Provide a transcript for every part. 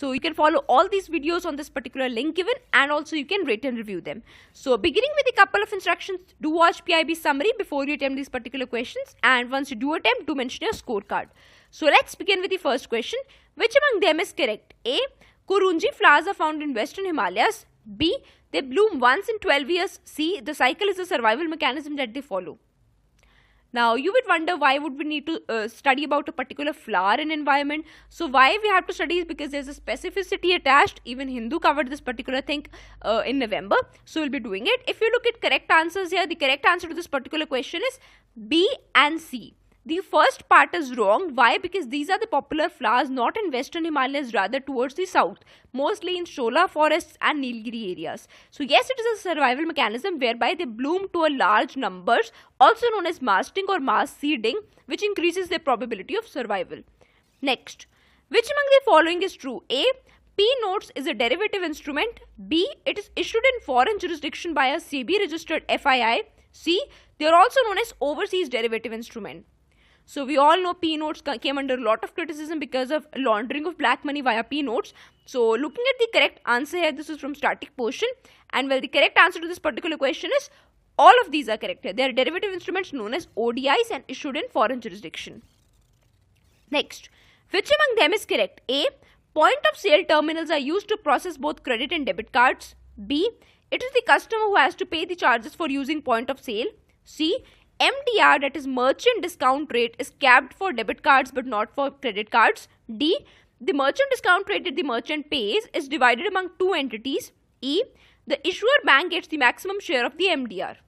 So you can follow all these videos on this particular link given, and also you can rate and review them. So beginning with a couple of instructions, do watch PIB summary before you attempt these particular questions, and once you do attempt, do mention your scorecard. So let's begin with the first question. Which among them is correct? A. Kurunji flowers are found in western Himalayas. B. They bloom once in 12 years. C. The cycle is a survival mechanism that they follow. Now you would wonder why would we need to study about a particular flower and environment. So why we have to study is because there's a specificity attached. Even Hindu covered this particular thing in November. So we'll be doing it. If you look at correct answers here, the correct answer to this particular question is B and C. The first part is wrong. Why? Because these are the popular flowers not in western Himalayas, rather towards the south, mostly in Shola forests and Nilgiri areas. So yes, it is a survival mechanism whereby they bloom to a large numbers, also known as masting or mass seeding, which increases their probability of survival. Next, which among the following is true? A. P notes is a derivative instrument. B. It is issued in foreign jurisdiction by a SEBI registered FII. C. They are also known as overseas derivative instrument. So we all know P notes came under a lot of criticism because of laundering of black money via P notes. So looking at the correct answer here, this is from static portion, and well, the correct answer to this particular question is all of these are correct here. They are derivative instruments known as ODIs and issued in foreign jurisdiction. Next, which among them is correct? A. Point of sale terminals are used to process both credit and debit cards. B. It is the customer who has to pay the charges for using point of sale. C. MDR, that is merchant discount rate, is capped for debit cards but not for credit cards. D. The merchant discount rate that the merchant pays is divided among two entities. E. The issuer bank gets the maximum share of the MDR.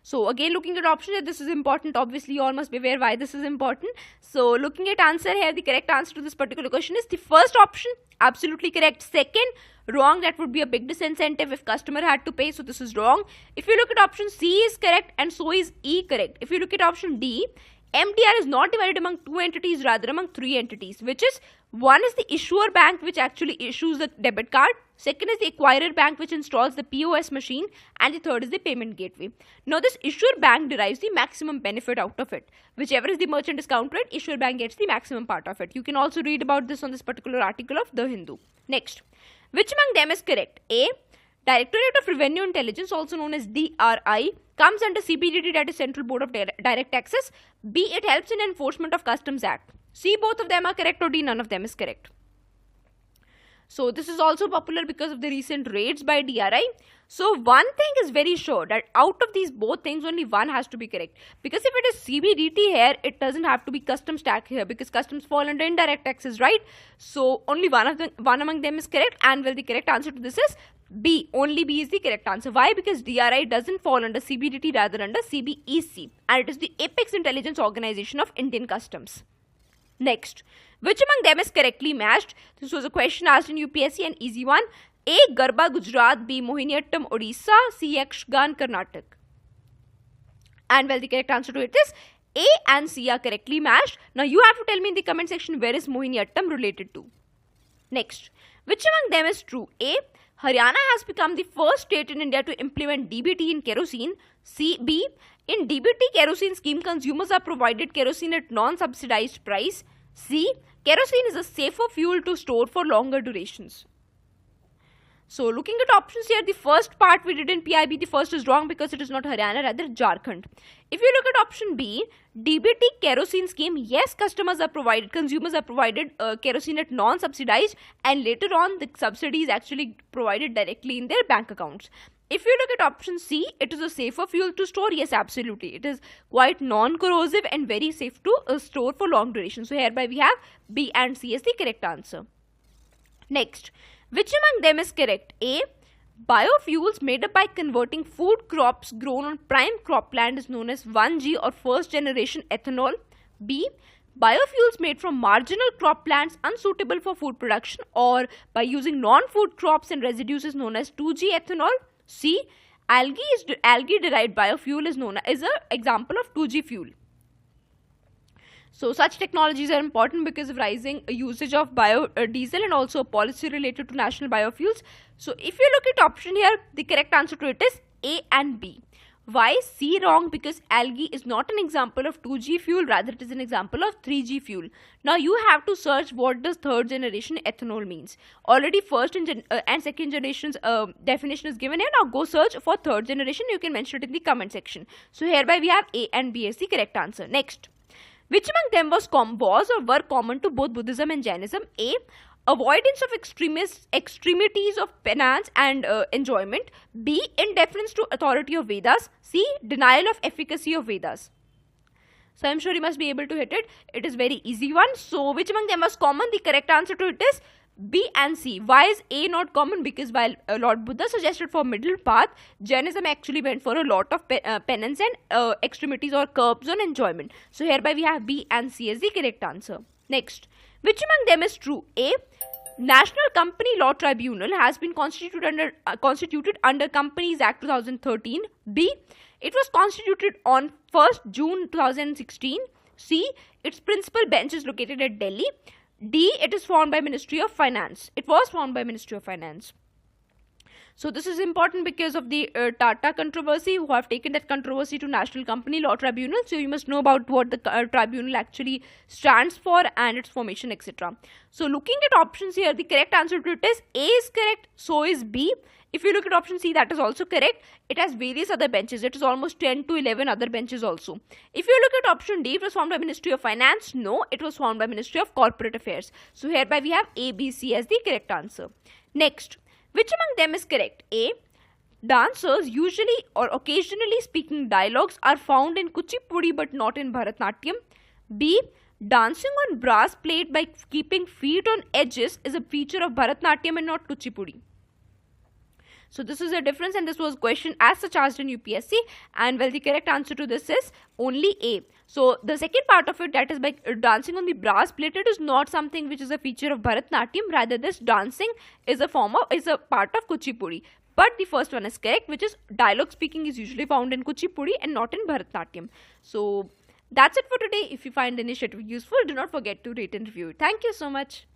So again, looking at option here, this is important. Obviously, you all must be aware why this is important. So looking at answer here, the correct answer to this particular question is the first option, absolutely correct. Second, wrong. That would be a big disincentive if customer had to pay. So this is wrong. If you look at option C is correct, and so is E correct. If you look at option D, MDR is not divided among two entities, rather among three entities, which is one is the issuer bank, which actually issues the debit card. Second is the acquirer bank, which installs the POS machine, and the third is the payment gateway. Now this issuer bank derives the maximum benefit out of it. Whichever is the merchant discount rate, issuer bank gets the maximum part of it. You can also read about this on this particular article of The Hindu. Next, which among them is correct? A. Directorate of Revenue Intelligence, also known as DRI, comes under CBDT, that is Central Board of Direct Taxes. B. It helps in enforcement of Customs Act. C. Both of them are correct, or D. None of them is correct. So this is also popular because of the recent raids by DRI. So one thing is very sure, that out of these both things, only one has to be correct. Because if it is CBDT here, it doesn't have to be customs tax here, because customs fall under indirect taxes, right? So only one among them is correct, and well, the correct answer to this is B. Only B is the correct answer. Why? Because DRI doesn't fall under CBDT, rather under CBEC, and it is the apex intelligence organization of Indian Customs. Next, which among them is correctly matched? This was a question asked in UPSC, an easy one. A. Garba Gujarat. B. Mohiniyattam Odisha. C. Yakshgan Karnataka. And well, the correct answer to it is A and C are correctly matched. Now you have to tell me in the comment section where is Mohiniyattam related to. Next, which among them is true? A. Haryana has become the first state in India to implement DBT in kerosene. B. In DBT kerosene scheme, consumers are provided kerosene at non-subsidized price. C. Kerosene is a safer fuel to store for longer durations. So looking at options here, the first part we did in PIB, the first is wrong because it is not Haryana, rather Jharkhand. If you look at option B, DBT kerosene scheme, yes, consumers are provided kerosene at non-subsidized, and later on the subsidy is actually provided directly in their bank accounts. If you look at option C, it is a safer fuel to store. Yes, absolutely. It is quite non-corrosive and very safe to store for long duration. So hereby we have B and C as the correct answer. Next, which among them is correct? A. Biofuels made up by converting food crops grown on prime cropland is known as 1G or first generation ethanol. B. Biofuels made from marginal croplands unsuitable for food production or by using non-food crops and residues is known as 2G ethanol. C. Algae derived biofuel is known as an example of 2G fuel. So such technologies are important because of rising usage of biodiesel and also policy related to national biofuels. So if you look at option here, the correct answer to it is A and B. Why C wrong? Because algae is not an example of 2G fuel, rather it is an example of 3G fuel. Now you have to search what does third generation ethanol means. Already first and second generation's definition is given here. Now go search for third generation. You can mention it in the comment section. So hereby we have A and B as the correct answer. Next, which among them was or were common to both Buddhism and Jainism? A, avoidance of extremities of penance and enjoyment. B, indifference to authority of Vedas. C, denial of efficacy of Vedas. So I'm sure you must be able to hit it. It is very easy one. So which among them was common? The correct answer to it is B and C. Why is A not common? Because while Lord Buddha suggested for middle path, Jainism actually went for a lot of penance and extremities or curbs on enjoyment. So hereby we have B and C as the correct answer. Next, which among them is true? A, National Company Law Tribunal has been constituted under Companies Act 2013. B, it was constituted on 1st June 2016. C, its principal bench is located at Delhi. D, it is formed by Ministry of Finance. It was formed by Ministry of Finance. So this is important because of the Tata controversy, who have taken that controversy to National Company Law Tribunal. So you must know about what the tribunal actually stands for and its formation, etc. So looking at options here, the correct answer to it is A is correct, so is B. If you look at option C, that is also correct. It has various other benches. It is almost 10 to 11 other benches also. If you look at option D, it was formed by Ministry of Finance. No, it was formed by Ministry of Corporate Affairs. So hereby we have A, B, C as the correct answer. Next, which among them is correct? A, dancers usually or occasionally speaking dialogues are found in Kuchipudi but not in Bharatnatyam. B, dancing on brass plate by keeping feet on edges is a feature of Bharatnatyam and not Kuchipudi. So this is a difference, and this was question as such asked in UPSC, and well, the correct answer to this is only A. So the second part of it, that is by dancing on the brass plate, it is not something which is a feature of Bharatnatyam. Rather, this dancing is a part of Kuchipudi. But the first one is correct, which is dialogue speaking is usually found in Kuchipudi and not in Bharatnatyam. So that's it for today. If you find the initiative useful, do not forget to rate and review it. Thank you so much.